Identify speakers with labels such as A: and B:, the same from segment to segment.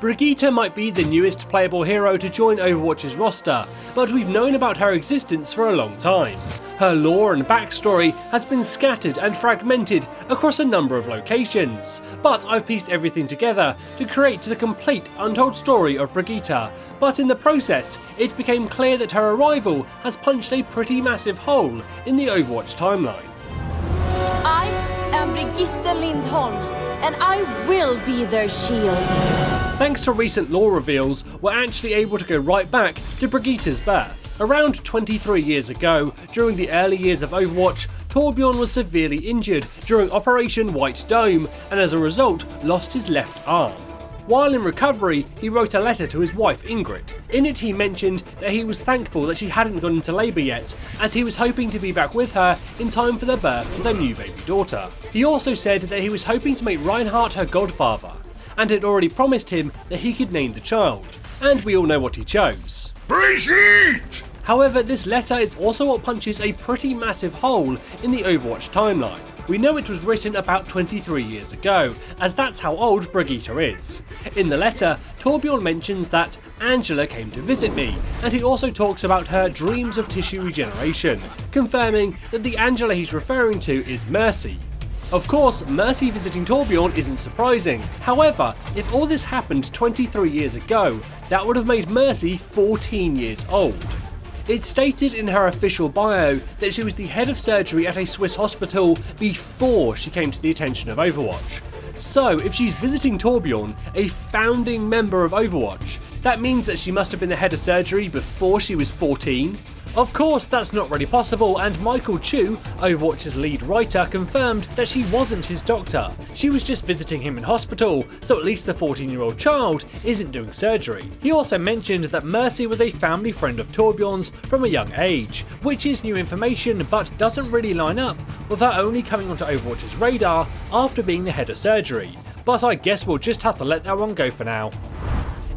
A: Brigitte might be the newest playable hero to join Overwatch's roster, but we've known about her existence for a long time. Her lore and backstory has been scattered and fragmented across a number of locations, but I've pieced everything together to create the complete untold story of Brigitte. But in the process, it became clear that her arrival has punched a pretty massive hole in the Overwatch timeline.
B: I am Brigitte Lindholm, and I will be their shield.
A: Thanks to recent lore reveals, we're actually able to go right back to Brigitte's birth. Around 23 years ago, during the early years of Overwatch, Torbjorn was severely injured during Operation White Dome and as a result lost his left arm. While in recovery, he wrote a letter to his wife Ingrid. In it he mentioned that he was thankful that she hadn't gone into labour yet, as he was hoping to be back with her in time for the birth of their new baby daughter. He also said that he was hoping to make Reinhardt her godfather, and had already promised him that he could name the child. And we all know what he chose.
C: Brigitte!
A: However, this letter is also what punches a pretty massive hole in the Overwatch timeline. We know it was written about 23 years ago, as that's how old Brigitte is. In the letter, Torbjorn mentions that Angela came to visit me, and he also talks about her dreams of tissue regeneration, confirming that the Angela he's referring to is Mercy. Of course, Mercy visiting Torbjorn isn't surprising. However, if all this happened 23 years ago, that would have made Mercy 14 years old. It's stated in her official bio that she was the head of surgery at a Swiss hospital before she came to the attention of Overwatch. So, if she's visiting Torbjorn, a founding member of Overwatch, that means that she must have been the head of surgery before she was 14? Of course, that's not really possible, and Michael Chu, Overwatch's lead writer, confirmed that she wasn't his doctor. She was just visiting him in hospital, so at least the 14-year-old child isn't doing surgery. He also mentioned that Mercy was a family friend of Torbjorn's from a young age, which is new information but doesn't really line up with her only coming onto Overwatch's radar after being the head of surgery. But I guess we'll just have to let that one go for now.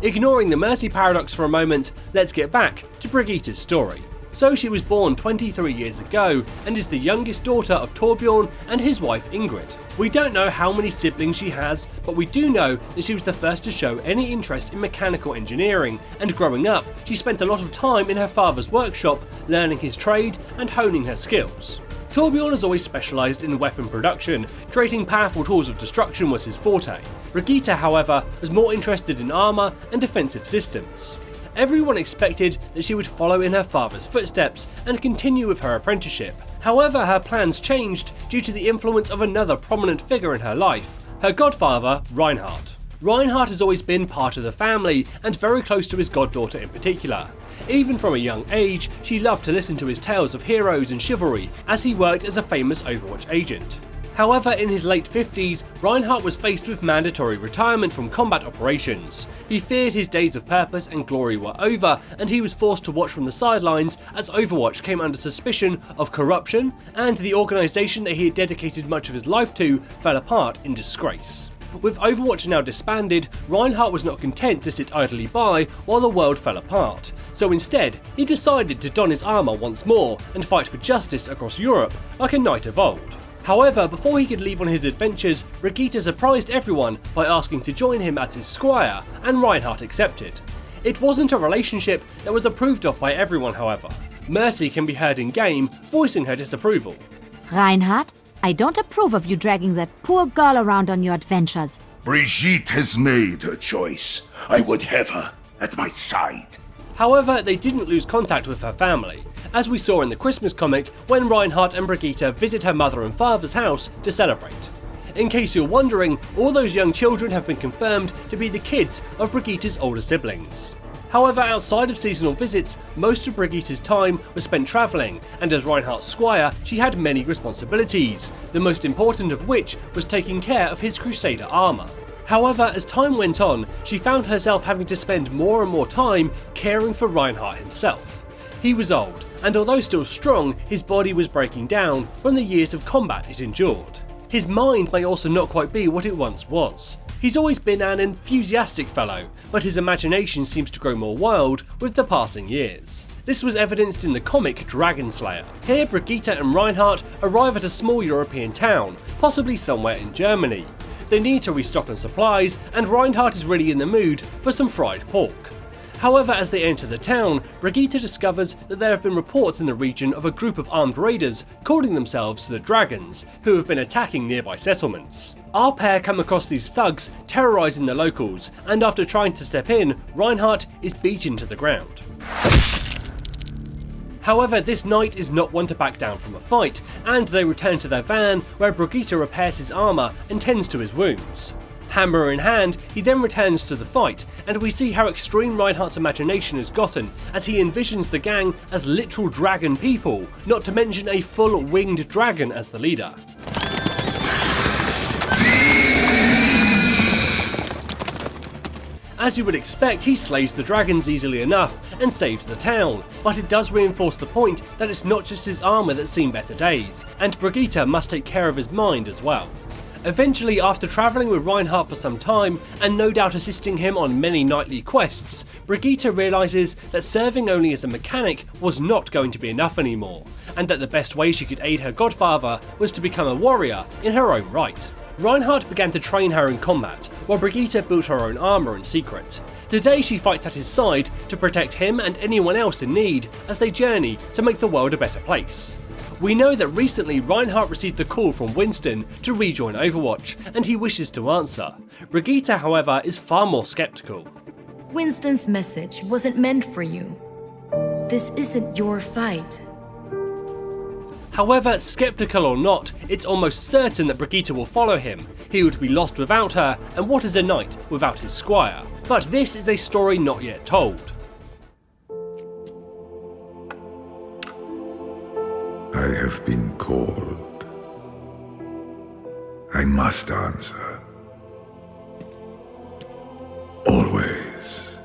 A: Ignoring the Mercy paradox for a moment, let's get back to Brigitte's story. So she was born 23 years ago and is the youngest daughter of Torbjorn and his wife Ingrid. We don't know how many siblings she has, but we do know that she was the first to show any interest in mechanical engineering, and growing up, she spent a lot of time in her father's workshop learning his trade and honing her skills. Torbjorn has always specialised in weapon production, creating powerful tools of destruction was his forte. Brigitte, however, was more interested in armour and defensive systems. Everyone expected that she would follow in her father's footsteps and continue with her apprenticeship. However, her plans changed due to the influence of another prominent figure in her life, her godfather, Reinhardt. Reinhardt has always been part of the family and very close to his goddaughter in particular. Even from a young age, she loved to listen to his tales of heroes and chivalry as he worked as a famous Overwatch agent. However, in his late 50s, Reinhardt was faced with mandatory retirement from combat operations. He feared his days of purpose and glory were over, and he was forced to watch from the sidelines as Overwatch came under suspicion of corruption, and the organisation that he had dedicated much of his life to fell apart in disgrace. With Overwatch now disbanded, Reinhardt was not content to sit idly by while the world fell apart, so instead, he decided to don his armour once more and fight for justice across Europe like a knight of old. However, before he could leave on his adventures, Brigitte surprised everyone by asking to join him as his squire, and Reinhardt accepted. It wasn't a relationship that was approved of by everyone, however. Mercy can be heard in-game, voicing her disapproval.
D: Reinhardt, I don't approve of you dragging that poor girl around on your adventures.
C: Brigitte has made her choice. I would have her at my side.
A: However, they didn't lose contact with her family, as we saw in the Christmas comic when Reinhardt and Brigitte visit her mother and father's house to celebrate. In case you're wondering, all those young children have been confirmed to be the kids of Brigitte's older siblings. However, outside of seasonal visits, most of Brigitte's time was spent travelling, and as Reinhardt's squire, she had many responsibilities, the most important of which was taking care of his Crusader armour. However, as time went on, she found herself having to spend more and more time caring for Reinhardt himself. He was old, and although still strong, his body was breaking down from the years of combat it endured. His mind may also not quite be what it once was. He's always been an enthusiastic fellow, but his imagination seems to grow more wild with the passing years. This was evidenced in the comic Dragon Slayer. Here, Brigitte and Reinhardt arrive at a small European town, possibly somewhere in Germany. they need to restock on supplies, and Reinhardt is really in the mood for some fried pork. However, as they enter the town, Brigitte discovers that there have been reports in the region of a group of armed raiders calling themselves the Dragons, who have been attacking nearby settlements. Our pair come across these thugs terrorising the locals, and after trying to step in, Reinhardt is beaten to the ground. However, this knight is not one to back down from a fight, and they return to their van where Brigitte repairs his armour and tends to his wounds. Hammer in hand, he then returns to the fight, and we see how extreme Reinhardt's imagination has gotten as he envisions the gang as literal dragon people, not to mention a full winged dragon as the leader. As you would expect, he slays the dragons easily enough and saves the town, but it does reinforce the point that it's not just his armour that's seen better days, and Brigitte must take care of his mind as well. Eventually, after travelling with Reinhardt for some time, and no doubt assisting him on many nightly quests, Brigitte realises that serving only as a mechanic was not going to be enough anymore, and that the best way she could aid her godfather was to become a warrior in her own right. Reinhardt began to train her in combat, while Brigitte built her own armour in secret. Today she fights at his side to protect him and anyone else in need as they journey to make the world a better place. We know that recently Reinhardt received a call from Winston to rejoin Overwatch, and he wishes to answer. Brigitte, however, is far more skeptical.
E: Winston's message wasn't meant for you. This isn't your fight.
A: However, skeptical or not, it's almost certain that Brigitte will follow him. He would be lost without her, and what is a knight without his squire? But this is a story not yet told.
C: I have been called. I must answer. Always.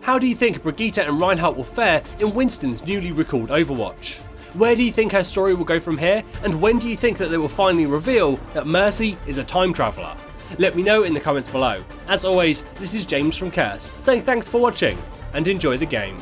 A: How do you think Brigitte and Reinhardt will fare in Winston's newly recalled Overwatch? Where do you think her story will go from here, and when do you think that they will finally reveal that Mercy is a time traveller? Let me know in the comments below. As always, this is James from Curse, saying thanks for watching, and enjoy the game.